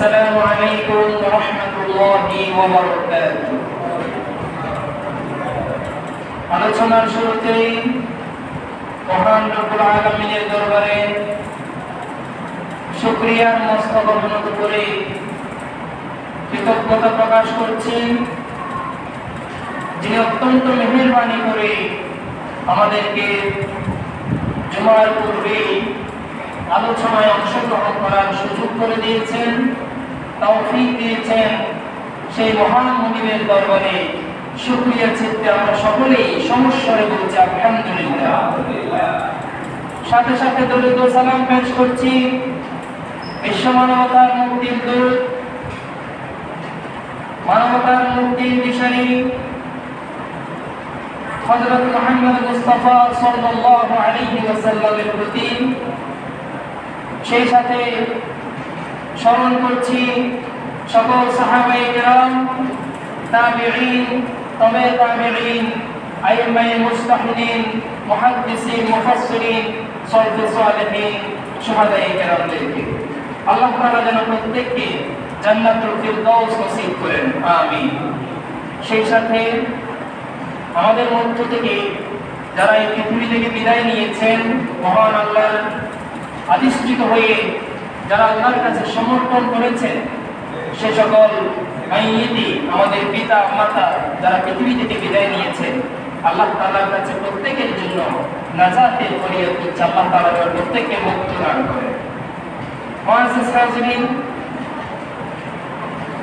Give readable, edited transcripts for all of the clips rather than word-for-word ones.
السلام عليكم ورحمة الله وبركاته আলোচনার শুরুতেই মহান রব্বুল আলামিনের দরবারে শুকরিয়ার মস্তক অবনত করে কৃতজ্ঞতা প্রকাশ করছি, যিনি অত্যন্ত মেহেরবানি করে আমাদেরকে জুমার পূর্বে আলোচনায় অংশগ্রহণ করার সুযোগ করে দিয়েছেন, তৌফিক দিয়েছেন। সেই মহান মুনিবের দরবারে শুকরিয়া চিত্তে আমরা সকলেই সমস্বরে বলছি আলহামদুলিল্লাহ। সাথে সাথে দরুদ ও সালাম পেশ করছি বিশ্ব মানবতার মুক্তির দূত, মানবতার মুক্তির দিশারি হযরত মুহাম্মদ মুস্তাফা সাল্লাল্লাহু আলাইহি ওয়াসাল্লামের প্রতি। সেই সাথে স্মরণ করছি সকল সাহাবায়ে কেরাম, তাবিঈন, তবে তাবিঈন, আইম্মায়ে মুজতাহিদিন, মুহাদ্দিসিন, মুফাসসিরিন, সালফে সালেহিন, শুহাদায়ে কেরামদেরকে। আল্লাহ তাআলা যেন প্রত্যেককে জান্নাতুল ফিরদাউস নসিব করেন, আমিন। সেই সাথে আমাদের মধ্য থেকে যারা এই পৃথিবী থেকে বিদায় নিয়েছেন, মহান আল্লাহর আদিষ্কৃত হয়ে যারা আল্লাহর কাছে সমর্পণ করেছেন, সে সকল মাইয়িতি আমাদের পিতা মাতা যারা পৃথিবী থেকে বিদায় নিয়েছেন, আল্লাহ তাআলার কাছে প্রত্যেকের জন্য নাজাতের ফরিয়াদ করছে, আল্লাহ তাআলা প্রত্যেককে মুক্তি দান করেন। মুআজ্জিজ হাজিরিন,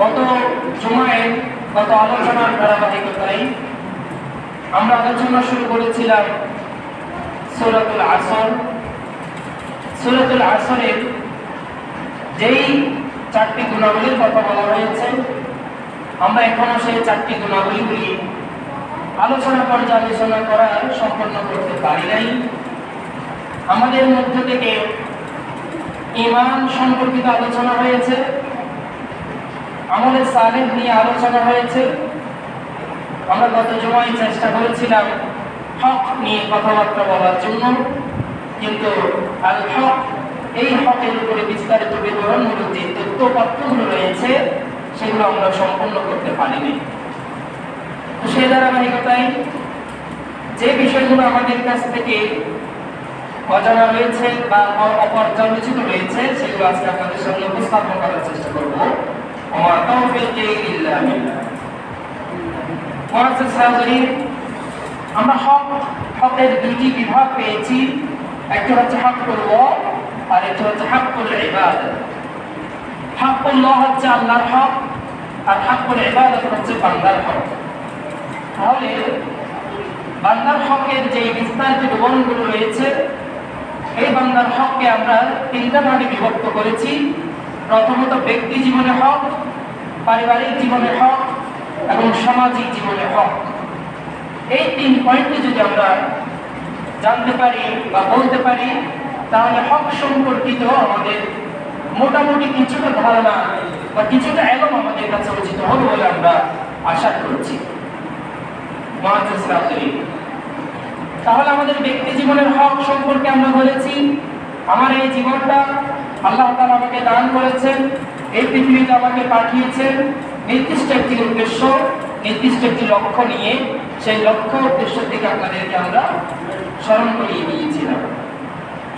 গত জুমায় গত আলোচনার ধারাবাহিকতায় আমরা আলোচনা শুরু করেছিলাম সূরাতুল আসর। সূরাতুল আসরের যেই চারটি গুণাবলীর কথা বলা হয়েছে, আমরা এখনো সেই চারটি গুণাবলীগুলি আলোচনা পর্যালোচনা করা সম্পন্ন করতে পারি নাই। আমাদের মধ্য থেকে ঈমান সম্পর্কিত আলোচনা হয়েছে, আমলে সালেহ নিয়ে আলোচনা হয়েছে। আমরা গত জুমায় চেষ্টা করেছিলাম হক নিয়ে কথাবার্তা বলার জন্য, কিন্তু আল হক, এই হকের উপরে বিস্তারিত বিবরণমূলক যে তথ্যপত্রগুলো রয়েছে সেগুলো আমরা সম্পূর্ণ করতে পারিনি। তো সেই ধারাবাহিকতায় যে বিষয়গুলো আমাদের কাছ থেকে অজানা রয়েছে বা অপর্যালোচিত রয়েছে সেগুলো আজকে আপনাদের সামনে উপস্থাপন করার চেষ্টা করব। আমার তাওফীক ইল্লা বিল্লাহ। মুআজ্জিজ হাজিরিন, আমরা হকের দুটি বিভাগ পেয়েছি, একটা হচ্ছে হাক্কুল্লাহ আর একটা হচ্ছে হাক্কুল ইবাদত। হাক্কুল্লাহ হচ্ছে আল্লাহর হক আর হাক্কুল ইবাদত হচ্ছে বান্দার হক। তাহলে বান্দার হকের যে বিস্তারিত বিবরণগুলো রয়েছে, এই বান্দার হককে আমরা তিনটা ভাগে বিভক্ত করেছি। প্রথমত ব্যক্তি জীবনের হক, পারিবারিক জীবনের হক এবং সামাজিক জীবনের হক। এই তিন পয়েন্টে যদি আমরা জানতে পারি বা বলতে পারি, তাহলে হক সম্পর্কিত আমাদের মোটামুটি কিছুটা ধারণা বা কিছুটা এলম আমাদের কাছে উচিত হবে বলে আমরা আশা করছি। মুআজ্জিজ হাজিরিন, তাহলে আমাদের ব্যক্তি জীবনের হক সম্পর্কে আমরা বলেছি, আমার এই জীবনটা আল্লাহ তাআলা আমাকে দান করেছেন, এই পৃথিবীতে আমাকে পাঠিয়েছেন নির্দিষ্ট একটি উদ্দেশ্য, নির্দিষ্ট একটি লক্ষ্য নিয়ে। সেই লক্ষ্য উদ্দেশ্যের দিকে আপনাদেরকে আমরা স্মরণ করিয়ে দিয়েছিলাম।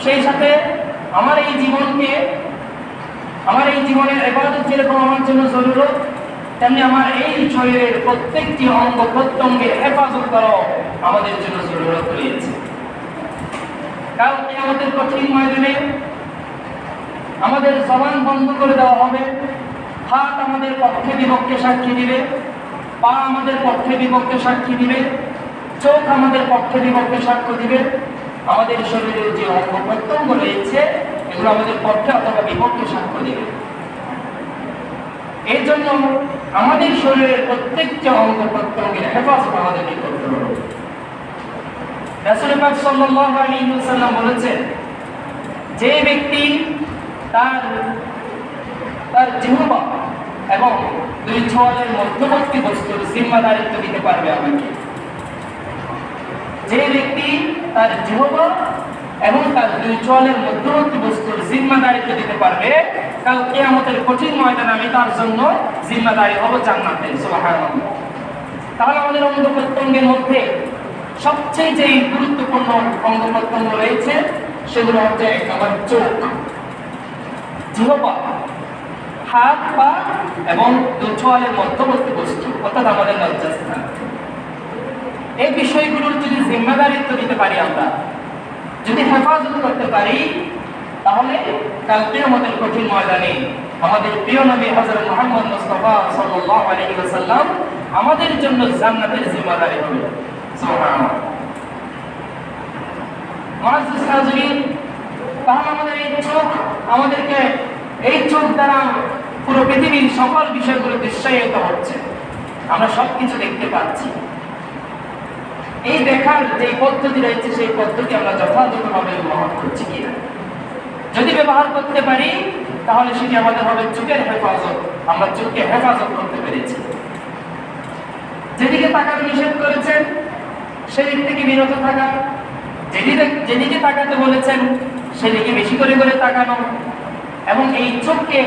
সেই সাথে আমার এই জীবনের ইবাদত যেরকম আমার জন্য জরুরত, তেমনি আমার এই শরীরের প্রত্যেকটি অঙ্গ প্রত্যঙ্গের হেফাজত করা আমাদের জন্য জরুরত রয়েছে। কাল কিয়ামতের কঠিন ময়দানে আমাদের জবান বন্ধ করে দেওয়া হবে, হাত আমাদের পক্ষে বিপক্ষে সাক্ষী দিবে, পা আমাদের পক্ষে বিপক্ষে সাক্ষী দিবে, চোখ আমাদের পক্ষে বিপক্ষে সাক্ষ্য দিবে। আমাদের শরীরের যে অঙ্গ প্রত্যঙ্গ রয়েছে এগুলো আমাদের পক্ষে অথবা বিপক্ষে সাক্ষ্য দিবে। এই জন্য আমাদের শরীরের প্রত্যেকটি অঙ্গ প্রত্যঙ্গের হেফাজত আমাদেরকে করতে হবে। রাসূল পাক সাল্লাল্লাহু আলাইহি ওয়াসাল্লাম বলেছেন, যে ব্যক্তি তার জিহ্বা এবং দুই ছোঁয়ালের মধ্যবর্তী বস্তুর জিম্মাদারিত্ব দিতে পারবে আমাকে, যে ব্যক্তি তার জিহ্বা এবং তার দুই চোয়ালের মধ্যবর্তী বস্তুর জিম্মাদারিত্ব দিতে পারবে, কাল কিয়ামতের কঠিন ময়দানে আমি তার জন্য জিম্মাদারি হব জান্নাতে। সুবহানাল্লাহ। তাহলে আমাদের অঙ্গ প্রত্যঙ্গের মধ্যে সবচেয়ে যে গুরুত্বপূর্ণ অঙ্গ প্রত্যঙ্গ রয়েছে সেগুলো হচ্ছে এক নম্বর চোখ, জিহ্বা, হাত, পা এবং দুই চোয়ালের মধ্যবর্তী বস্তু অর্থাৎ আমাদের লজ্জাস্থান। এই বিষয়গুলোর যদি জিম্মাদারিত্ব দিতে পারি, আমরা যদি হেফাজত করতে পারি, তাহলে কাল কিয়ামতের কঠিন ময়দানে আমাদের প্রিয় নবী হযরত মুহাম্মদ মুস্তাফা সাল্লাল্লাহু আলাইহি ওয়াসাল্লাম আমাদের জন্য জান্নাতের জিম্মাদারি হবে। সুবহানাল্লাহ। মুআজ্জিজ হাজিরিন, তাহলে আমাদের এই চোখ আমাদেরকে এই চোখ দ্বারা পুরো পৃথিবীর সকল বিষয়গুলো দৃশ্যায়িত হচ্ছে, আমরা সবকিছু দেখতে পাচ্ছি। এই দেখার যে পদ্ধতি রয়েছে সেই পদ্ধতি আমরা যথাযথভাবে ব্যবহার করছি কিনা, যদি ব্যবহার করতে পারি তাহলে সেটি আমাদের হবে চোখের হেফাজত, আমরা চোখকে হেফাজত করতে পেরেছি। যেদিকে তাকাতে নিষেধ করেছেন সেদিক থেকে বিরত থাকা, যেদিকে তাকাতে বলেছেন সেদিকে বেশি করে করে তাকানো, এবং এই চোখকে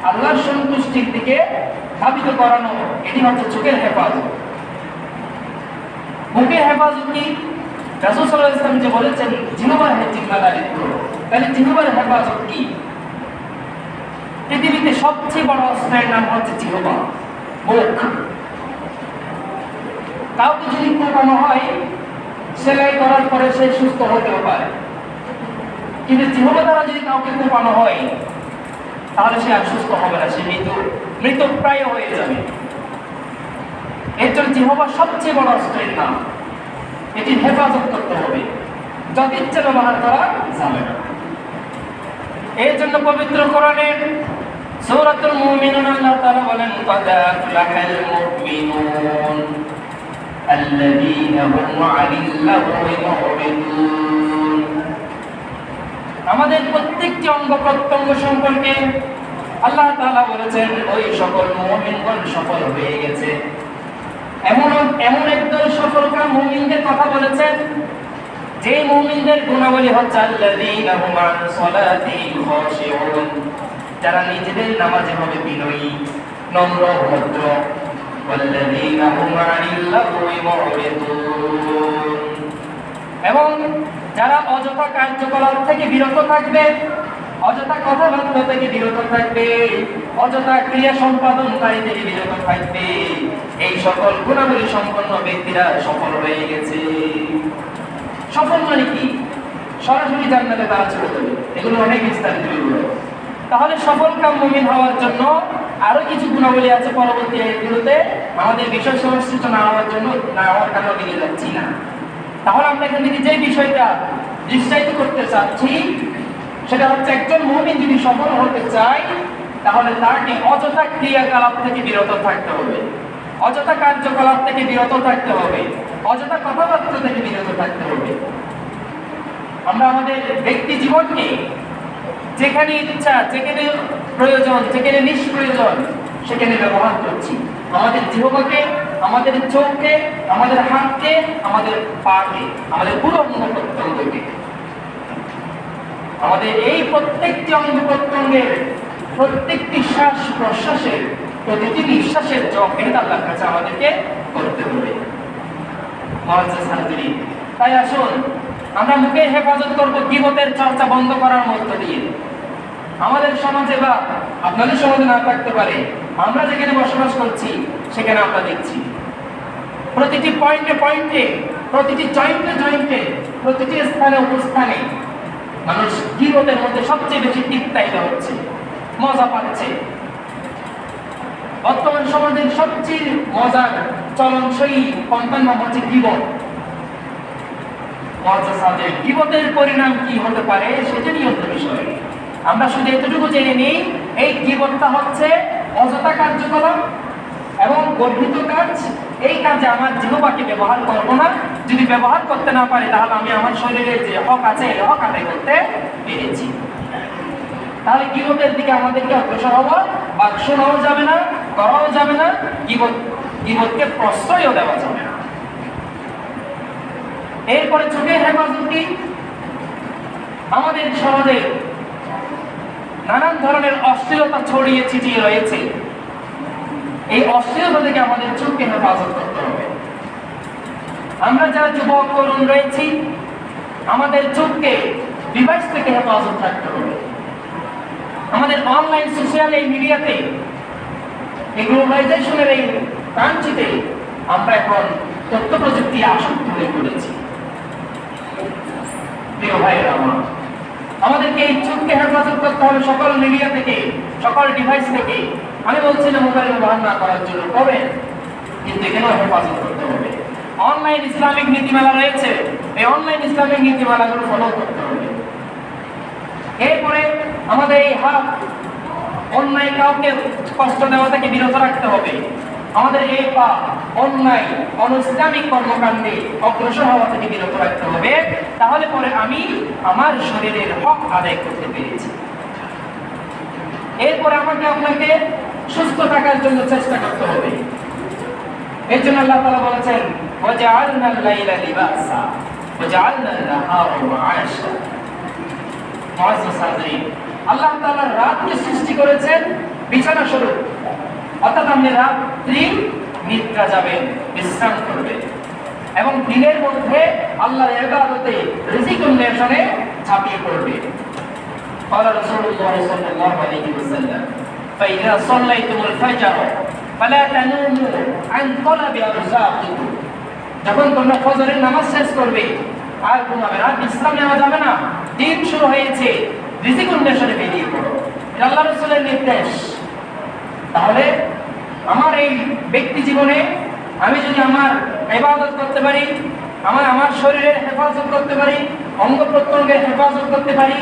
আল্লাহর সন্তুষ্টির দিকে ধাবিত করানো, এটি হচ্ছে চোখের হেফাজত। মুখের হেফাজত কি? রাসূল সাল্লাল্লাহু আলাইহি ওয়াসাল্লাম যে বলেছেন জিহ্বার জিম্মাদারিত্ব, তাহলে জিহ্বার হেফাজত কি? পৃথিবীতে সবচেয়ে বড় অস্ত্রের নাম হচ্ছে জিহ্বা, মুখ। কাউকে যদি কোপানো হয়, সেলাই করার পরে সে সুস্থ হতেও পারে, কিন্তু জিহ্বা দ্বারা যদি কাউকে কোপানো হয় তাহলে সে আর সুস্থ হবে না, সে মৃতপ্রায় হয়ে যাবে। এর জন্য জিহ্বা সবচেয়ে বড় অস্ত্রের নাম, এটি হেফাজত করতে হবে, যত ইচ্ছা ব্যবহার করা যাবে না। এর জন্য পবিত্র কোরআনের সূরাতুল মুমিনুন আল্লাহ তাআলা বলেন, قد أفلح المؤمنون الذين هم عن اللغو معرضون। আমাদের প্রত্যেকটি অঙ্গ প্রত্যঙ্গ সম্পর্কে আল্লাহ তাআলা বলেছেন ওই সকল মুমিনগণ সফল হয়ে গেছে। এমন একদল সফলকাম মুমিনদের কথা বলেছেন যে মুমিনদের গুণাবলী হচ্ছে আল্লাযীনা হুম আন সালাতিহিম খাশিউন, যারা নিজেদের নামাজে হবে বিনয়ী, নম্র, ভদ্র। ওয়াল্লাযীনা হুম আনিল লাগwi মু'রিদুন, এবং যারা অযথা কার্যকলাপ থেকে বিরত থাকবে, অযথা কথাবার্তা থেকে বিরত থাকবে, অযথা ক্রিয়া সম্পাদনকারী থেকে বিরত থাকবে। এই সকল গুণাবলী সম্পন্ন ব্যক্তিরা সফল হয়ে গেছে। সফল মানে কি? সরাসরি জান্নাতে তারা চলে যাবে, এগুলো অনেক বিস্তারিত এগুলো। তাহলে সফলকাম মুমিন হওয়ার জন্য আরো কিছু গুণাবলী আছে, পরবর্তী আয়াতগুলোতে আমাদের বিষয় সংশ্লিষ্ট না হওয়ার জন্য না হওয়ার কারণে নিয়ে যাচ্ছি না। তাহলে আমরা এখান থেকে যে বিষয়টা দৃষ্টায়িত করতে চাচ্ছি সেটা হচ্ছে একজন মুমিন যদি সফল হতে চায় তাহলে তাকে অযথা ক্রিয়াকলাপ থেকে বিরত থাকতে হবে, অযথা কার্যকলাপ থেকে বিরত থাকতে হবে, অযথা কথাবার্তা থেকে বিরত থাকতে হবে। আমরা আমাদের ব্যক্তি জীবনকে যেখানে ইচ্ছা, যেখানে প্রয়োজন, যেখানে নিষ্প্রয়োজন সেখানে ব্যবহার করছি। আমাদের জিহ্বাকে, আমাদের চোখকে, আমাদের হাতকে, আমাদের পাকে, আমাদের পুরো অঙ্গ প্রত্যঙ্গকে, আমাদের এই প্রত্যেকটি অঙ্গ প্রত্যঙ্গের প্রত্যেকটি শ্বাস প্রশ্বাসের প্রতিটি নিঃশ্বাসের জবাবদিহি আল্লাহর কাছে আমাদেরকে করতে হবে। তাই আসুন আমরা মুখের হেফাজত করবো গীবতের চর্চা বন্ধ করার মধ্য দিয়ে। আমাদের সমাজে বা আপনাদের সমাজে না থাকতে পারে, আমরা যেখানে বসবাস করছি সেখানে আমরা দেখছি প্রতিটি পয়েন্টে পয়েন্টে, প্রতিটি জয়েন্টে জয়েন্টে, প্রতিটি স্থানে উপস্থানে মানুষ গীবতের মধ্যে সবচেয়ে বেশি তৃপ্তায়িত হচ্ছে, মজা পাচ্ছে। বর্তমান সমাজের সবচেয়ে মজার চলনসই পন্থার নাম হচ্ছে গীবত। গীবতের পরিণাম কি হতে পারে সেটা নিয়ে বিষয়। আমরা শুধু এতটুকু জেনে নিই, এই গীবতটা হচ্ছে অযথা কার্যকলাপ এবং গর্হিত কাজ। এই কাজে আমার জিহ্বাকে ব্যবহার করবো না, যদি ব্যবহার করতে না পারি তাহলে আমি আমার শরীরে যে হক আছে এই হক আদায় করতে পেরেছি। তাহলে গীবতের দিকে আমাদেরকে অগ্রসর হবো, বা শোনাও যাবে না, করাও যাবে না, গীবতকে প্রশ্রয়ও দেওয়া যাবে না। এরপরে চোখের হেফাজত কি? আমাদের সমাজে নানান ধরনের অশ্লীলতা ছড়িয়ে ছিটিয়ে রয়েছে। এই অশ্লীলতা থেকে আমাদের চোখকে হেফাজত করতে হবে। আমরা যারা যুবক তরুণ রয়েছি, আমাদের চোখকে ডিভাইস থেকে হেফাজত রাখতে হবে। আমাদের অনলাইন সোশ্যাল এই মিডিয়াতে, এই গ্লোবালাইজেশনের এই কাঞ্চিতে আমরা এখন তথ্য প্রযুক্তি আসক্ত হয়ে পড়েছি। প্রিয় ভাইয়েরা আমার, আমাদেরকে এই চোখকে হেফাজত করতে হবে সকল মিডিয়া থেকে, সকল ডিভাইস থেকে। আমি বলছি না মোবাইল ব্যবহার না করার জন্য, করবেন, কিন্তু এখানেও হেফাজত করতে হবে। অনলাইন ইসলামিক নীতিমালা রয়েছে, এই অনলাইন ইসলামিক নীতিমালাগুলো ফলো করতে হবে। এরপরে আমাদের এই হাত অন্যায় কাউকে কষ্ট দেওয়া থেকে বিরত রাখতে হবে। আমাদের এই পা অন্যায় অনইসলামিক কর্মকাণ্ডে অগ্রসর হওয়া থেকে বিরত রাখতে হবে। তাহলে পরে আমি আমার শরীরের হক আদায় করতে পেরেছি। এরপরে আমাকে আপনাকে সুস্থ থাকার জন্য চেষ্টা করতে হবে। এর জন্য আল্লাহ তাআলা বলেছেন, ওয়াজআলনাল লাইলা লিবাসা ওয়াজআলনান নাহারা মাআশা। মুআজ্জাজ হাজরিন, আল্লাহ তাআলা রাতকে সৃষ্টি করেছেন বিছানা স্বরূপ, অর্থাৎ আপনি রাত্রি নিদ্রা যাবেন, বিশ্রাম করবেন, এবং দিনের মধ্যে আল্লাহর ইবাদতে রিজিক অন্বেষণে ঝাঁপিয়ে পড়বে। قال رسول الله صلى الله عليه وسلم فإذا صليتم الفجر فلا تنوموا عن طلب أرزاقكم। যখন তোমরা ফজরের নামাজ শেষ করবে আর ঘুমাবে না, বিশ্রাম নেওয়া যাবে না, দিন শুরু হয়েছে, রিজিক অন্বেষণে বেরিয়ে পড়ো। এটা আল্লাহ রাসূলের নির্দেশ। তাহলে আমার এই ব্যক্তি জীবনে আমি যদি আমার ইবাদত করতে পারি, আমার শরীরের হেফাজত করতে পারি, অঙ্গ প্রত্যঙ্গের হেফাজত করতে পারি,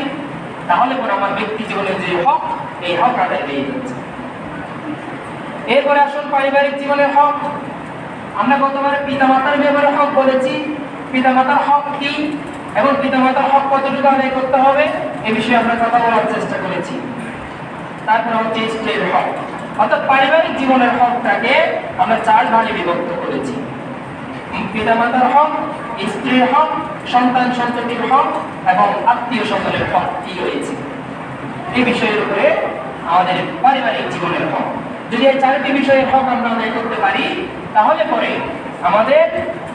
তাহলে পরে আমার ব্যক্তি জীবনের যে হক, এই হক আদায় হয়ে যাচ্ছে। এরপরে আসুন পারিবারিক জীবনের হক। আমরা গতবারে পিতামাতার ব্যাপারে হক বলেছি, পিতামাতার হক কি এবং পিতামাতার হক কতটুকু আদায় করতে হবে এ বিষয়ে আমরা কথা বলার চেষ্টা করেছি। তারপর হচ্ছে স্ত্রীর হক, অর্থাৎ পারিবারিক জীবনের হকটাকে আমরা 4 ভাগে বিভক্ত করেছি। পিতামাতার হক, স্ত্রীর হক, সন্তান সন্ততির হক এবং আত্মীয় স্বজনের হক কি রয়েছে, এই বিষয়ের উপরে আমাদের পারিবারিক জীবনের হক। যদি এই 4টি বিষয়ের হক আমরা আদায় করতে পারি, তাহলে পরে আমাদের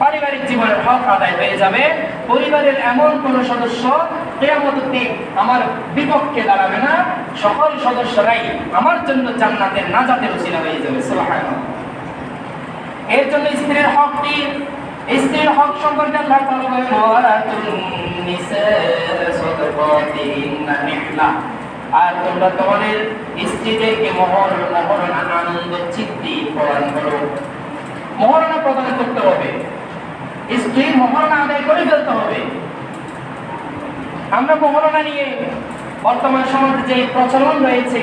পারিবারিক জীবনের হক আদায় হয়ে যাবে। পরিবারের এমন কোন সদস্য কিয়ামতের দিন আমার বিপক্ষে দাঁড়াবে না, সকল সদস্যরাই আমার জন্য জান্নাতের নাজাতের ওসিলা হয়ে যাবে। সুবহানাল্লাহ। এর জন্য স্ত্রীর হক কি? স্ত্রীর হক সম্পর্কে আল্লাহ তাআলা বলেন, ওয়ালাতুন নিসা সাদাকাতিহিন্না নিহলা। আর তোমরা তোমাদের স্ত্রীদেরকে মহরনা আনন্দ চিত্তে প্রদান করো। মহরনা প্রদান করতে হবে, স্ত্রীর মহরনা আদায় করে ফেলতে হবে। আমরা মহরনা নিয়ে বর্তমান সমাজে যে প্রচলন রয়েছে,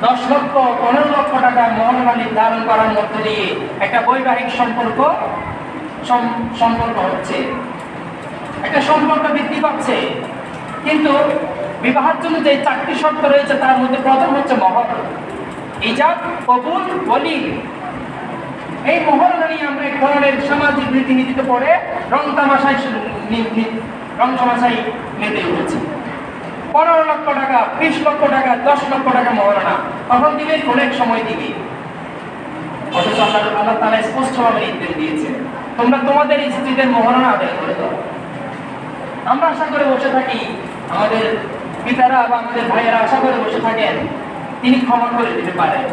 10 লক্ষ 15 লক্ষ টাকা মহরনা নির্ধারণ করার মধ্য দিয়ে একটা বৈবাহিক সম্পর্ক হচ্ছে, একটা সম্পর্ক বৃদ্ধি পাচ্ছে। কিন্তু বিবাহের জন্য যে 4টি শর্ত রয়েছে তার মধ্যে প্রথম হচ্ছে মহর, ইজাব, কবুল, ওলি। এই মহরনা নিয়ে আমরা এক ধরনের সামাজিক রীতিনীতিতে পড়ে রং তামাশায় মেতে উঠেছি। 15 লক্ষ টাকা, 20 লক্ষ টাকা, 10 লক্ষ টাকা মহরনা তখন দিবে, অনেক সময় দিবে। অথচ আল্লাহ তাআলা স্পষ্টভাবে নির্দেশ দিয়েছেন, তোমরা তোমাদের স্ত্রীদের মহরনা আদায় করে দাও। আমরা আশা করে বসে থাকি, আমাদের পিতারা বা আমাদের ভাইয়েরা আশা করে বসে থাকেন তিনি ক্ষমা করে দিতে পারেন।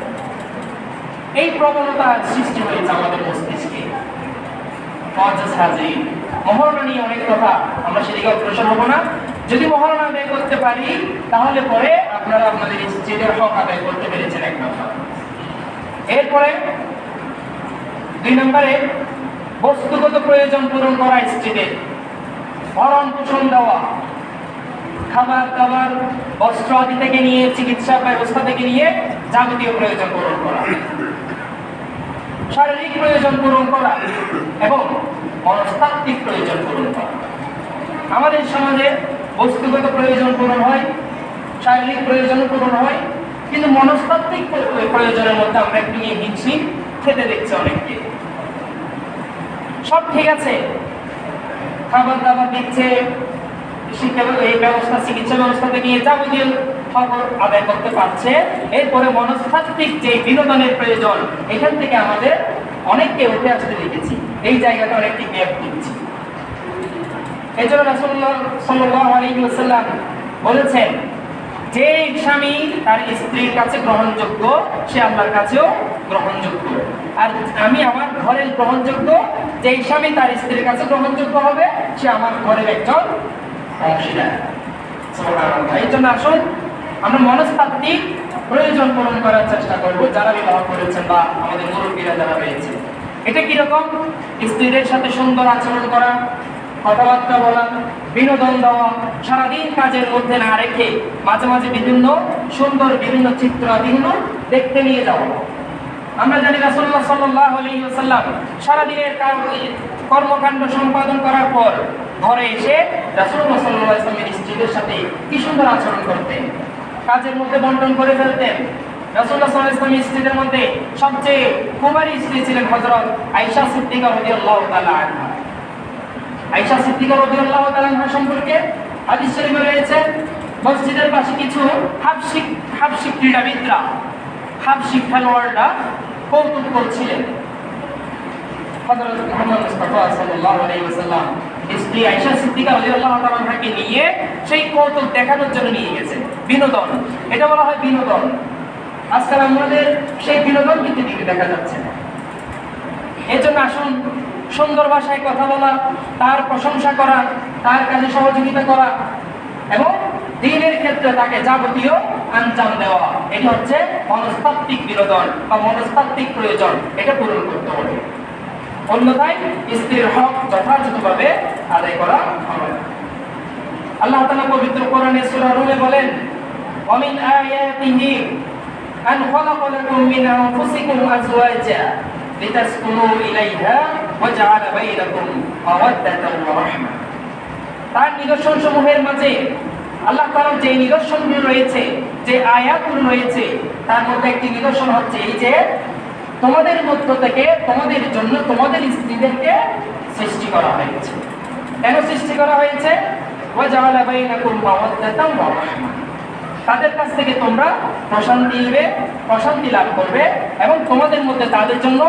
এই প্রবণতা সৃষ্টি হয়েছে আমাদের মস্তিষ্কে। মুআজ্জাজ হাজরিন, মহরনা নিয়ে অনেক কথা, আমরা সেদিকে অগ্রসর হব না। যদি মহরনা আদায় করতে পারি, তাহলে পরে আপনারা আপনাদের স্ত্রীদের হক আদায় করতে পেরেছেন, 1 নম্বর। এরপরে 2 নম্বরে বস্তুগত প্রয়োজন পূরণ করা, স্ত্রীদের ভরণ পোষণ দেওয়া, খাবার দাবার, বস্ত্র আদি থেকে নিয়ে চিকিৎসা ব্যবস্থা থেকে নিয়ে যাবতীয় প্রয়োজন পূরণ করা, শারীরিক প্রয়োজন পূরণ করা এবং মনস্তাত্ত্বিক প্রয়োজন পূরণ করা। আমাদের সমাজে বস্তুগত প্রয়োজন পূরণ হয়, শারীরিক প্রয়োজন পূরণ হয়, কিন্তু মনস্তাত্ত্বিক প্রয়োজনের মধ্যে আমরা একটু হিমশিম খেতে দেখছি অনেককে। সব ঠিক আছে, খাবার দাবার দিচ্ছে, শিক্ষা এই ব্যবস্থা, চিকিৎসা ব্যবস্থা থেকে নিয়ে যাবতীয় খবর আদায় করতে পারছে। এরপরে মনস্তাত্ত্বিক যে বিনোদনের প্রয়োজন, এখান থেকে আমাদের অনেককে উঠে আসতে দেখেছি, এই জায়গাটা অনেকটি গ্যাপ দিচ্ছি। এই জন্য রাসূলুল্লাহ সাল্লাল্লাহু আলাইহি ওয়াসাল্লাম বলেছেন, যে স্বামী তার স্ত্রীর কাছে গ্রহণযোগ্য সে আল্লাহর কাছেও গ্রহণযোগ্য। আর আমি আমার ঘরের গ্রহণযোগ্য, যে স্বামী তার স্ত্রীর কাছে গ্রহণযোগ্য হবে সে আমার ঘরের একজন অংশীদার। সুবহানাল্লাহ। এই জন্য আসুন আমরা মনস্তাত্ত্বিক প্রয়োজন পূরণ করার চেষ্টা করব যারা বিবাহ করেছেন বা আমাদের মুরব্বীরা যারা রয়েছে। এটা কিরকম? স্ত্রীদের সাথে সুন্দর আচরণ করা, কথাবার্তা বলা, বিনোদন দেওয়া, সারাদিন কাজের মধ্যে না রেখে মাঝে মাঝে বিভিন্ন সুন্দর বিভিন্ন চিত্র বিভিন্ন দেখতে নিয়ে যাওয়া। আমরা জানি রাসূলুল্লাহ সাল্লাল্লাহু আলাইহি ওয়াসাল্লাম সারাদিনের কর্মকাণ্ড সম্পাদন করার পর ঘরে এসে রাসূলুল্লাহ সাল্লাল্লাহু আলাইহি ওয়াসাল্লামের স্ত্রীদের সাথে কি সুন্দর আচরণ করতেন, কাজের মধ্যে বন্টন করে ফেলতেন। রাসূলুল্লাহ সাল্লাল্লাহু আলাইহি ওয়াসাল্লামের স্ত্রীদের মধ্যে সবচেয়ে কুমারী স্ত্রী ছিলেন হযরত আয়েশা সিদ্দিকা রাদিয়াল্লাহু তাআলা আনহা। আয়েশা সিদ্দিকা রাদিয়াল্লাহু তাআলা আনহা সম্পর্কে হাদিস শরীফে রয়েছে, মসজিদের পাশে কিছু হাবশি ক্রীড়াবিদরা, হাবশি খেলোয়াড়রা কৌতুক করছিলেন। হযরত মুহাম্মদ মুস্তাফা সাল্লাল্লাহু আলাইহি ওয়াসাল্লাম স্ত্রী আয়েশা সিদ্দিকা রাদিয়াল্লাহু তাআলা আনহাকে নিয়ে সেই কৌতুক দেখানোর জন্য নিয়ে গেছেন। বিনোদন, এটা বলা হয় বিনোদন। আজকাল আমাদের সেই বিনোদন কিন্তু দেখা যাচ্ছে না। এজন্য আসুন সুন্দর ভাষায় কথা বলা, তার প্রশংসা করা, তার কাজে সহযোগিতা করা এবং দ্বীনের ক্ষেত্রে তাকে যাবতীয় আঞ্জাম দেওয়া, এটা হচ্ছে মনস্তাত্ত্বিক বিনোদন বা মনস্তাত্ত্বিক প্রয়োজন, এটা পূরণ করতে হবে। অন্যথায় স্ত্রীর হক যথাযথভাবে আদায় করা হবে না। আল্লাহ তাআলা পবিত্র কোরআনে সূরা রুমে বলেন, ওয়ামিন আয়াতিহি আন খালাকা লাকুম মিন আনফুসিকুম আজওয়াজা লিতাসকুনু ইলাইহা ওয়া জাআলা বাইনাকুম মাওয়াদ্দাতান ওয়া রাহমা। তার নিদর্শনসমূহের মাঝে আল্লাহ তাআলার যে নিদর্শনগুলো রয়েছে, যে আয়াতগুলো রয়েছে, তার মধ্যে একটি নিদর্শন হচ্ছে এই যে তোমাদের মধ্য থেকে তোমাদের জন্য তোমাদের স্ত্রীদেরকে সৃষ্টি করা হয়েছে। কেন সৃষ্টি করা হয়েছে? ওয়া জাআলা বাইনাকুম মাওয়াদ্দাতান ওয়া রাহমা। তাদের কাছ থেকে তোমরা প্রশান্তি লাভ করবে এবং তোমাদের মধ্যে তাদের জন্য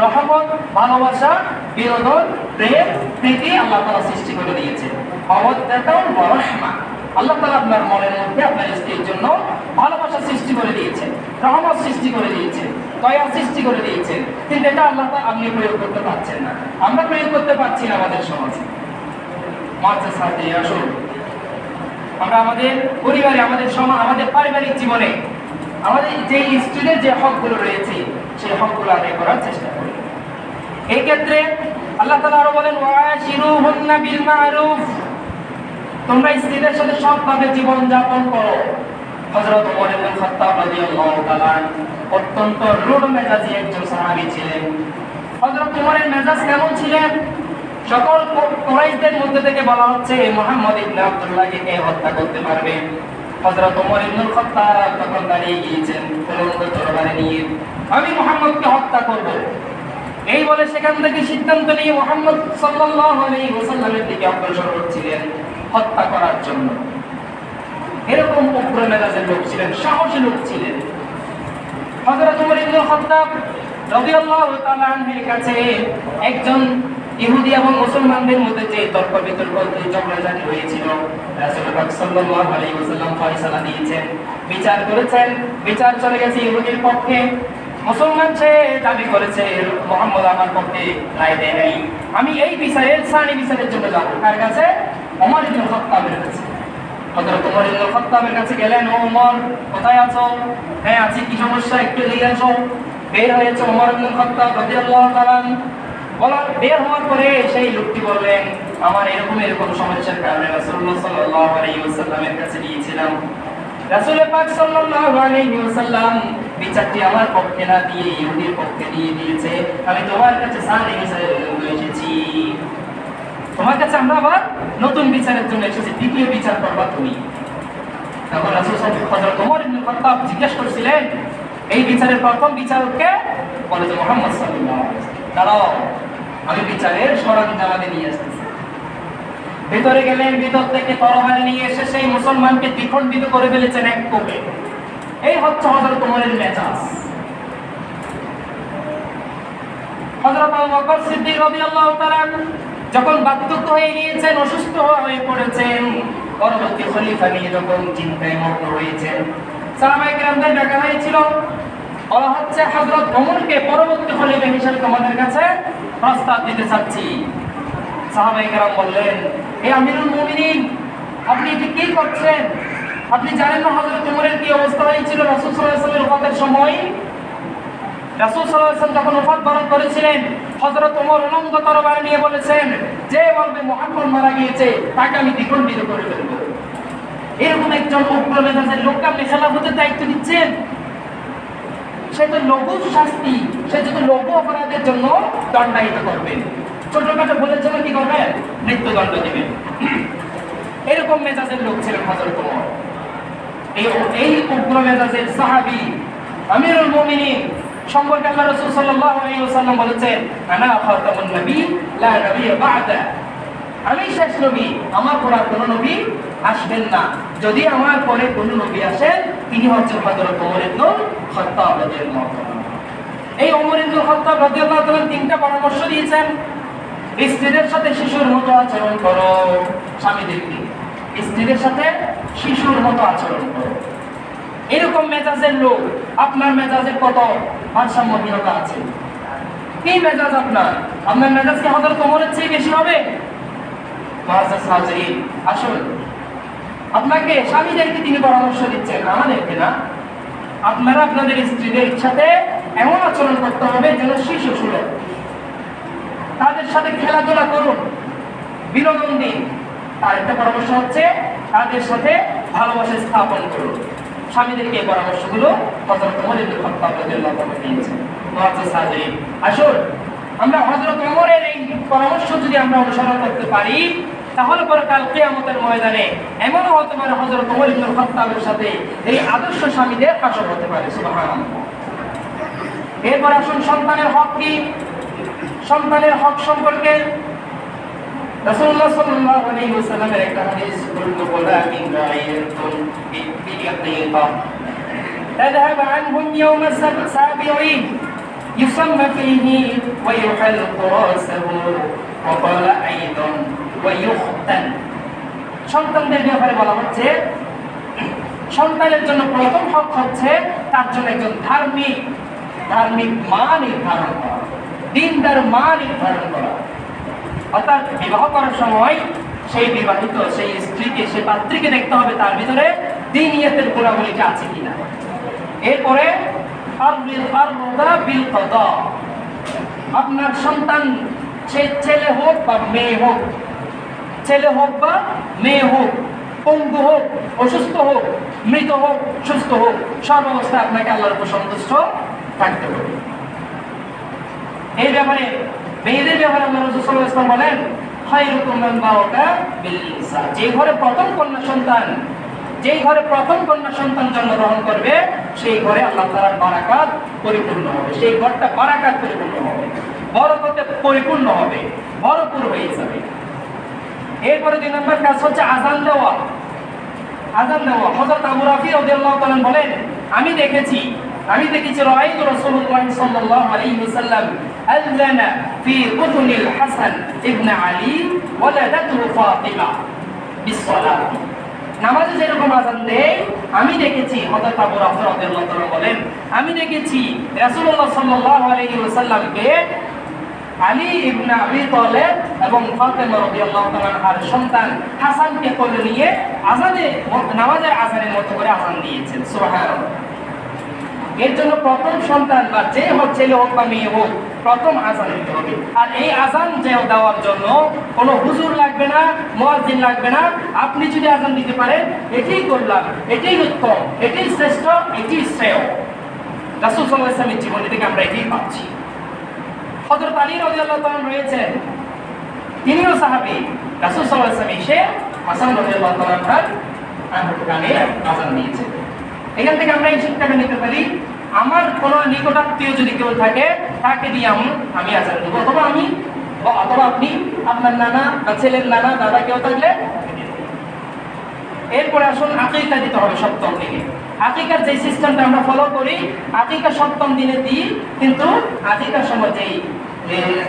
রহমত, ভালোবাসা, বিনোদন, প্রেম, প্রীতি আল্লাহ তাআলা সৃষ্টি করে দিয়েছে। মাওয়াদ্দাতান ওয়া রাহমা, আল্লাহ তাআলা আপনার মনের মধ্যে আপনার স্ত্রীর জন্য ভালোবাসা সৃষ্টি করে দিয়েছে, রহমত সৃষ্টি করে দিয়েছে, দয়া সৃষ্টি করে দিয়েছে। কিন্তু এটা আল্লাহ তাআলা আপনি প্রয়োগ করতে পারছেন না, আমরা প্রয়োগ করতে পারছি না আমাদের সমাজে। মাঝে সাথে আসুন আমরা আমাদের পরিবারে, আমাদের পারিবারিক জীবনে আমাদের যে স্ত্রীদের যে হকগুলো রয়েছে সেই হকগুলো আদায় করার চেষ্টা করি। এই ক্ষেত্রে আল্লাহ তাআলা আরো বলেন, ওয়াশিরুহুন্না বিল মা'রুফ, তোমরা স্ত্রীদের সাথে সৎভাবে জীবন যাপন করো। হযরত ওমর ইবনে খাত্তাব রাদিয়াল্লাহু তাআলা অত্যন্ত রূঢ় মেজাজি একজন সাহাবী ছিলেন। হযরত ওমরের মেজাজ কেমন ছিলেন? সকল কুরাইশদের মধ্যে থেকে বলা হচ্ছে মুহাম্মদ ইবনে আব্দুল্লাহকে কে হত্যা করতে পারবে। হযরত ওমর ইবনে খাত্তাব তখন দাঁড়িয়ে গিয়েছেন উলঙ্গ তরবারি নিয়ে, আমি মুহাম্মদকে হত্যা করব। এই বলে সেখান থেকে সিদ্ধান্ত নিয়ে মুহাম্মদ সাল্লাল্লাহু আলাইহি ওয়াসাল্লামের দিকে অগ্রসর হচ্ছিলেন হত্যা করার জন্য। এরকম উগ্র মেজাজের লোক ছিলেন, সাহসী লোক ছিলেন। হযরত ওমর ইবনে খাত্তাব রাদিয়াল্লাহু তাআলা আনহুর কাছে একজন ইহুদি এবং মুসলমানদের মধ্যে যে তর্ক বিতর্ক ঝগড়াঝাটি হয়েছিল, রাসূল পাক সাল্লাল্লাহু আলাইহি ওয়াসাল্লাম ফয়সালা দিয়েছেন, বিচার করেছেন। বিচার চলে গেছে ইহুদির পক্ষে। মুসলমান সে দাবি করেছে মুহাম্মদ আমার পক্ষে রায় দেয় নাই, আমি এই বিচারের সানি বিচারের জন্য যাব। কার কাছে? ওমর ইবনে খাত্তাবের কাছে। হযরত ওমর ইবনে খাত্তাবের কাছে গেলেন, ও ওমর কোথায় আছো? হ্যাঁ আছি, কি সমস্যা একটু এগিয়ে আসো। বের হয়েছে ওমর ইবনে খাত্তাব রাদিয়াল্লাহু তাআলা। বের হওয়ার পরে সেই লোকটি বললেন, আমার এরকম সমস্যার কারণে রাসূলুল্লাহ সাল্লাল্লাহু আলাইহি ওয়াসাল্লামের কাছে গিয়েছিলাম। রাসূল পাক সাল্লাল্লাহু আলাইহি ওয়াসাল্লাম বিচারটি আমার পক্ষে না দিয়ে ইহুদির পক্ষে দিয়ে দিয়েছে। আমি তোমার কাছে সানি বিচারের জন্য এসেছি। তোমার কাছে আমরা আবার নতুন বিচারের জন্য এসেছি, দ্বিতীয় বিচার করবা তুমি। তখন রাসূল হযরত ওমর ইবনে খাত্তাব জিজ্ঞেস করেছিলেন, এই বিচারের প্রথম বিচারককে? বলে যে মুহাম্মদ সাল্লাল্লাহু আলাইহি ওয়াসাল্লাম। দাঁড়াও, আমি বিচারের সরঞ্জামাদি নিয়ে আসতেছি। ভিতরে গেলেন, ভিতর থেকে তরবারি নিয়ে এসে সেই মুসলমানকে দ্বিখণ্ডিত করে ফেলেছেন এক কোপে। এই হচ্ছে হযরত ওমরের মেজাজ। হযরত আবু বকর সিদ্দিক রাদিয়াল্লাহু তাআলা যখন বার্ধক্য হয়ে গিয়েছেন, অসুস্থ হয়ে পড়েছেন, পরবর্তী খলিফা নিয়ে যখন চিন্তায় মগ্ন হয়েছেন, সাহাবায়ে কেরামদের ডাকা হয়েছিল, বলা হচ্ছে হযরত ওমরকে পরবর্তী খলিফা হিসেবে তোমাদের কাছে প্রস্তাব দিতে চাচ্ছি। সাহাবায়ে কেরাম বললেন, হে আমিরুল মুমিনিন, আপনি এটি কি করছেন? আপনি জানেন না হযরত ওমরের কি অবস্থা হয়েছিল রাসূল সাল্লাল্লাহু আলাইহি ওয়াসাল্লামের ওফাতের সময়? রাসূল সাল্লাল্লাহু আলাইহি ওয়াসাল্লাম যখন ওফাত বরণ করেছিলেন, হযরত ওমর উলঙ্গ তরবারি নিয়ে বলেছেন, যে বলবে মুহাম্মদ মারা গিয়েছে তাকে আমি দ্বিখণ্ডিত করে ফেলব। এরকম একজন উগ্র মেজাজের লোককে আপনি খেলাফতের দায়িত্ব দিচ্ছেন? সে তো লঘু শাস্তি, সে যদি লঘু অপরাধের জন্য দণ্ডায়িত করবেন, ছোটখাটো ভুলের জন্য কি করবেন? মৃত্যুদণ্ড দিবেন। এরকম মেজাজের লোক ছিলেন হযরত ওমর। এই উগ্র মেজাজের সাহাবী আমিরুল মুমিনিন সম্পর্কে আল্লাহ রাসূল সাল্লাল্লাহু আলাইহি ওয়াসাল্লাম বলেছেন, আনা খাতামুন নবী লা নবিয়্যা বা'দা, আমি শেষ নবী, আমার পর আর কোনো নবী আসবেন না। যদি আমার পরে কোনো নবী আসেন, তিনি হচ্ছেন হযরত ওমর ইবনে খাত্তাব রাদিয়াল্লাহু তাআলা। এই ওমর ইবনে খাত্তাব রাদিয়াল্লাহু তাআলা তিনটা পরামর্শ দিয়েছেন। স্ত্রীদের সাথে শিশুর মতো আচরণ করো, স্বামীদেরকে স্ত্রীদের সাথে শিশুর মতো আচরণ করো। এরকম মেজাজের লোক, আপনার মেজাজের কত ভারসাম্যহীনতা আছে? কি মেজাজ আপনার? আপনার মেজাজ কি হযরত ওমরের চেয়ে বেশি হবে? মুআজ্জাজ হাজিরিন, আসুন, আপনাকে স্বামীদেরকে তিনি পরামর্শ দিচ্ছেন, আমাদেরকে না। আপনারা আপনাদের স্ত্রীদের সাথে এমন আচরণ করতে হবে যেন শিশু সুলভ। তাদের সাথে খেলাধুলা করুন, বিনোদন দিন। আর একটা পরামর্শ হচ্ছে তাদের সাথে ভালোবাসা স্থাপন করুন। স্বামীদেরকে এই পরামর্শগুলো হযরত ওমর ইবনে খাত্তাব রাদিয়াল্লাহু তাআলা দিয়েছেন। মুআজ্জাজ হাজিরিন, আসুন, আমরা হযরত ওমরের এই পরামর্শ যদি আমরা অনুসরণ করতে পারি, তাহলে পরে কাল কিয়ামতের ময়দানে এমনও হতে পারে হযরত ওমর ইবনে খাত্তাবের সাথে এই আদর্শ স্বামীদের হাসর হতে পারে। সুবহানাল্লাহ। এরপর আসুন, সন্তানের হক কি? সন্তানের হক সম্পর্কে রাসূলুল্লাহ সাল্লাল্লাহু আলাইহি ওয়াসাল্লামের একটা হাদিস, কুল্লু গুলামিন রাইয়াতুন বিয়াদিকা تذهب عنهم يوم السابعين يسمى فيه ويحلق راسه وقال أيضا ويختن। সন্তানদের ব্যাপারে বলা হচ্ছে, সন্তানের জন্য প্রথম হক হচ্ছে তার জন্য একজন ধার্মিক মা নির্ধারণ করা, দিনদার মা নির্ধারণ করা। অর্থাৎ বিবাহ করার সময় সেই বিবাহিত সেই স্ত্রীকে, সেই পাত্রীকে দেখতে হবে তার ভিতরে দ্বীনিয়তের গুণাবলীটা আছে কিনা। এরপরে আপনার সন্তান সে ছেলে হোক বা মেয়ে হোক, পঙ্গু হোক, অসুস্থ হোক, মৃত হোক, সুস্থ হোক, সর্বাবস্থায় আপনাকে আল্লাহর উপর সন্তুষ্ট থাকতে হবে। এই ব্যাপারে মেয়েদের ব্যাপারে আল্লাহ রাসূল সাল্লাল্লাহু আলাইহি ওয়াসাল্লাম বলেন, খায়রুকুম মান বারাকা বিল ইনসা, যে ঘরে প্রথম কন্যা সন্তান জন্মগ্রহণ করবে, সেই ঘরে আল্লাহ তাআলার বারাকাত পরিপূর্ণ হবে, সেই ঘরটা বারাকাত পরিপূর্ণ হবে, বরকতে পরিপূর্ণ হবে, ভরপুর হয়ে যাবে। এরপরে 2 নম্বর কাজ হচ্ছে আযান দেওয়া। হযরত আবু রাফি রাদিয়াল্লাহু তাআলা বলেন, আমি দেখেছি রাআইতু রাসূলুল্লাহ সাল্লাল্লাহু আলাইহি ওয়াসাল্লাম আযানা ফি উযুনিল হাসান ইবনে আলী ওয়ালাদাতুহু ফাতিমা বিসসালাত। নামাজে যেরকম আযান দেয়, আমি দেখেছি, হযরত আবু রাফি রাদিয়াল্লাহু তাআলা বলেন, আমি দেখেছি রাসূলুল্লাহ সাল্লাল্লাহু আলাইহি ওয়াসাল্লামকে আলী ইবনে আবি তালেব এবং ফাতেমা রাদিয়াল্লাহু তাআলা আনহার সন্তান হাসানকে কোলে নিয়ে নামাজের আযানের মতো করে আযান দিয়েছেন। সুবহানাল্লাহ। এর জন্য প্রথম সন্তান বা যে হোক, ছেলে হোক বা মেয়ে হোক, প্রথম আযান দিতে হবে। আর এই আযান দেওয়ার জন্য কোনো হুজুর লাগবে না, মুয়াজ্জিন লাগবে না। আপনি যদি আযান দিতে পারেন, এটাই করলাম, এটাই উত্তম, এটাই শ্রেষ্ঠ, এটাই শ্রেয়। রাসূল সাল্লাল্লাহু আলাইহি ওয়াসাল্লামের জীবনী থেকে আমরা এটাই পাচ্ছি। হযরত আলী রাদিয়াল্লাহু তাআলা রয়েছেন, তিনিও সাহাবী। রাসূল সাল্লাল্লাহু আলাইহি ওয়াসাল্লাম এসে হাসান রাদিয়াল্লাহু তাআলার কানে আযান দিয়েছেন। এখান থেকে আমরা এই শিক্ষাটা নিতে পারি, আমার কোনো নিকটাত্মীয় যদি কেউ থাকে, তাকে দিয়ে আমি আযান দেব, অথবা আমি অথবা আপনি আপনার নানা বা ছেলের নানা দাদা কেউ থাকলে। এরপরে আসুন আকিকা দিতে হবে সপ্তম দিনে। আকিকার যে সিস্টেমটা আমরা ফলো করি, আকিকা সপ্তম দিনে দিই, কিন্তু আকিকার সময় যেই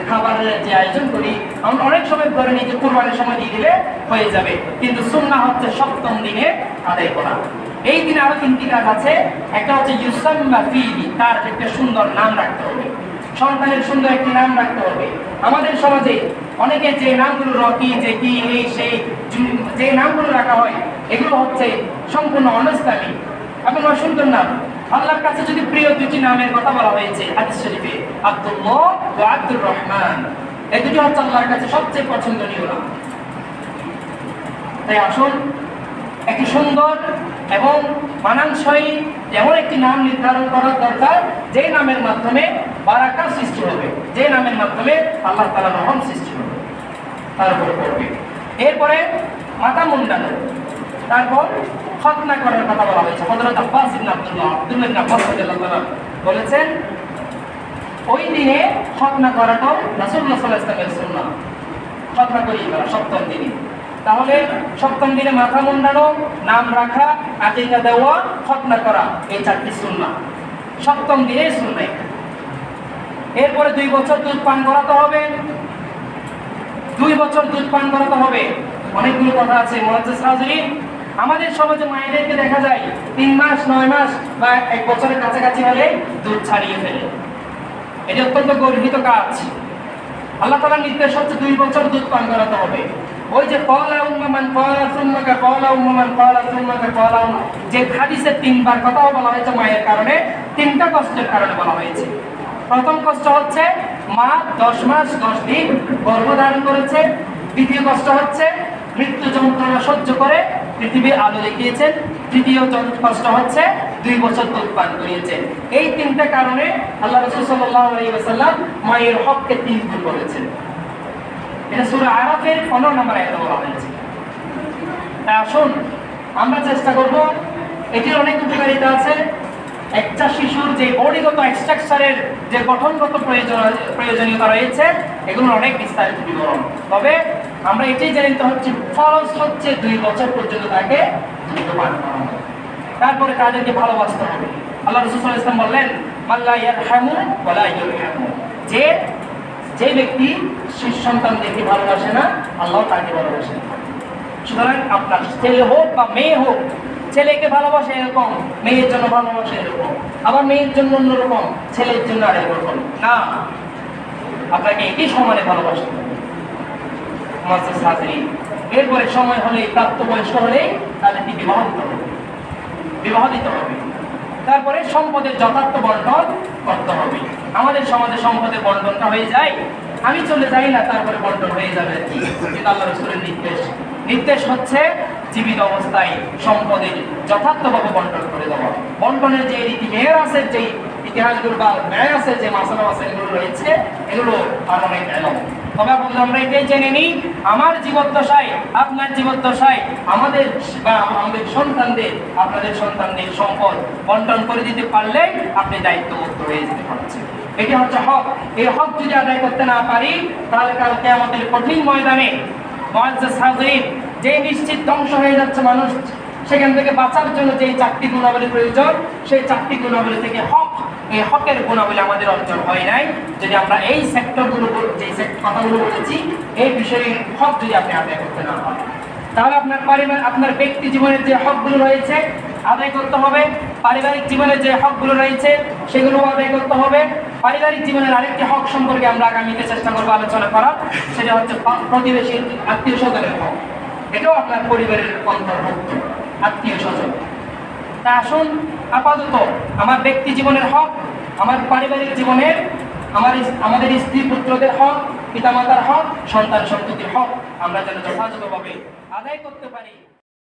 খাবারের যে আয়োজন করি আমরা অনেক সময় ধরে নিই যে কুরবানির সময় দিয়ে দিলে হয়ে যাবে, কিন্তু সুন্নাহ হচ্ছে সপ্তম দিনে আদায় করা। এই দিনে আরো তিনটি কাজ আছে। একটা হচ্ছে ইউসাম্মা ফিহি, তার একটা সুন্দর নাম রাখতে হবে, সন্তানের সুন্দর একটি নাম রাখতে হবে। আমাদের সমাজে অনেকে যে নামগুলো রকি, যে কি, এই সেই যে নামগুলো রাখা হয় এগুলো হচ্ছে সম্পূর্ণ অনইসলামিক এবং অসুন্দর নাম। আল্লাহর কাছে যদি প্রিয় দুটি নামের কথা বলা হয়েছে হাদিস শরীফে, আব্দুল্লাহ ওয়া আব্দুর রহমান, এই দুটি হচ্ছে আল্লাহর কাছে সবচেয়ে পছন্দনীয় নাম। তাই আসুন একটি সুন্দর এবং মানানসই এমন একটি নাম নির্ধারণ করার দরকার, যে নামের মাধ্যমে বারাকা সৃষ্টি হবে, যে নামের মাধ্যমে আল্লাহ তাআলার রহম সৃষ্টি হবে, তার উপর করবে। এরপরে মাথা মুন্ডানো, তারপর খতনা করার কথা বলা হয়েছে। হযরত আব্বাস ইবনে আব্দুল্লাহ আব্বাস রাদিয়াল্লাহু আনহু বলেছেন, ওই দিনে খতনা করাটাও রাসূলুল্লাহ সাল্লাল্লাহু আলাইহি ওয়াসাল্লামের সুন্নাহ, খতনা করি করা সপ্তম দিনে। তাহলে সপ্তম দিনে মাথা মুন্ডানো, নাম রাখা, আকিকা দেওয়া, খতনা করা, এই চারটি সুন্নাহ সপ্তম দিনে সুন্নাহ। এরপরে 2 বছর দুধ পান করাতে হবে, 2 বছর দুধ পান করাতে হবে। অনেকগুলো কথা আছে মুআজ্জাজ হাজিরিন। আমাদের সমাজে মায়েদেরকে দেখা যায় 3 মাস, 9 মাস বা 1 বছরের কাছাকাছি হলে দুধ ছাড়িয়ে ফেলে। এটা অত্যন্ত গর্হিত কাজ। আল্লাহ তাআলার নির্দেশ হচ্ছে 2 বছর দুধ পান করাতে হবে। ওই যে ক্বালা উম্মান ক্বালা সুম্মাকা ক্বালা উম্মান ক্বালা সুম্মাকা ক্বালা, যে হাদিসে 3 বার কথাও বলা হয়েছে মায়ের কারণে, 3টা কষ্টের কারণে বলা হয়েছে। প্রথম কষ্ট হচ্ছে মা 10 মাস 10 দিন গর্ভধারণ করেছে। দ্বিতীয় কষ্ট হচ্ছে মৃত্যু যন্ত্রণা সহ্য করে পৃথিবীর আলো দেখিয়েছেন। তৃতীয় কষ্ট হচ্ছে 2 বছর দুধ পান করিয়েছেন। এই 3টা কারণে আল্লাহ রাসূল সাল্লাল্লাহু আলাইহি ওয়াসাল্লাম মায়ের হককে 3 গুণ বলেছেন। এটা সূরা আরাফের 15 নম্বর আয়াতে বলা হয়েছে। তাই আসুন আমরা চেষ্টা করব, এটির অনেক উপকারিতা আছে। একটা শিশুর যে বডিগত স্ট্রাকচারের যে গঠনগত প্রয়োজনীয়তা রয়েছে এগুলোর অনেক বিস্তারিত বিবরণ। তবে আমরা এটাই জেনে নিতে হচ্ছে ফরজ হচ্ছে 2 বছর পর্যন্ত তাকে দুধ পান করানো। তারপরে তাদেরকে ভালোবাসতে হবে। আল্লাহ রাসূল সাল্লাল্লাহু আলাইহি ওয়াসাল্লাম বললেন, মাল্লা ইয়ারহামু ওয়ালা ইউরহামু, যে ব্যক্তি শিশু সন্তানদেরকে ভালোবাসে না, আল্লাহ তাকে ভালোবাসে না। সুতরাং আপনার ছেলে হোক বা মেয়ে হোক, ছেলেকে ভালোবাসে এরকম, মেয়ের জন্য ভালোবাসে এরকম, আবার মেয়ের জন্য অন্যরকম, ছেলের জন্য আরেক রকম না, আপনাকে একই সমানে ভালোবাসতে হবে। এরপরে সময় হলে, প্রাপ্তবয়স্ক হলে তাদেরকে বিবাহ দিতে হবে। তারপরে সম্পদের যথার্থ বন্টন করতে হবে। আমাদের সমাজে সম্পদের বন্টনটা হয়ে যায়, আমি চলে যাই না তারপরে বন্টন হয়ে যাবে, কিন্তু আল্লাহ রাসূলের নির্দেশ হচ্ছে জীবিত অবস্থায় সম্পদের যথার্থভাবে বন্টন করে দেওয়া। বন্টনের যে রীতি মেয়ের আছে, যে ইতিহাসগুলো বা ন্যায় আছে, যে মাসালা আছে এগুলো রয়েছে, এগুলো আর অনেক এলম। তবে বন্ধু আমরা এটাই জেনে নিই, আমার জীবদ্দশায়, আপনার জীবদ্দশায় আমাদের সন্তানদের, আপনাদের সন্তানদের সম্পদ বন্টন করে দিতে পারলে আপনি দায়িত্বমুক্ত হয়ে যেতে পারছেন। এটি হচ্ছে হক। এই হক যদি আদায় করতে না পারি তাহলে কালকে আমাদের কঠিন ময়দানে মুআজ্জাজ হাজিরিন, যে নিশ্চিত ধ্বংস হয়ে যাচ্ছে মানুষ, সেখান থেকে বাঁচার জন্য যে 4টি গুণাবলী প্রয়োজন, সেই 4টি গুণাবলী থেকে এই হকের গুণাবলী আমাদের অর্জন হয় নাই। যদি আমরা এই সেক্টরগুলো, যে কথাগুলো বলেছি, এই বিষয়ে হক যদি আপনি আদায় করতে না পারেন, তাহলে আপনার ব্যক্তি জীবনের যে হকগুলো রয়েছে আদায় করতে হবে। পারিবারিক জীবনের যে হকগুলো রয়েছে সেগুলো আদায় করতে হবে। পারিবারিক জীবনের আরেকটি হক সম্পর্কে আমরা আগামীতে চেষ্টা করবো আলোচনা করার, সেটা হচ্ছে প্রতিবেশী, আত্মীয় স্বজনের হক। এটাও আপনার পরিবারের অন্তর্ভুক্ত, আত্মীয় স্বজন। তা আসুন আপাতত আমার ব্যক্তি জীবনের হক, আমার পারিবারিক জীবনের, আমাদের স্ত্রী পুত্রদের হক, পিতামাতার হক, সন্তান সন্ততির হক আমরা যেন যথাযথভাবে আদায় করতে পারি।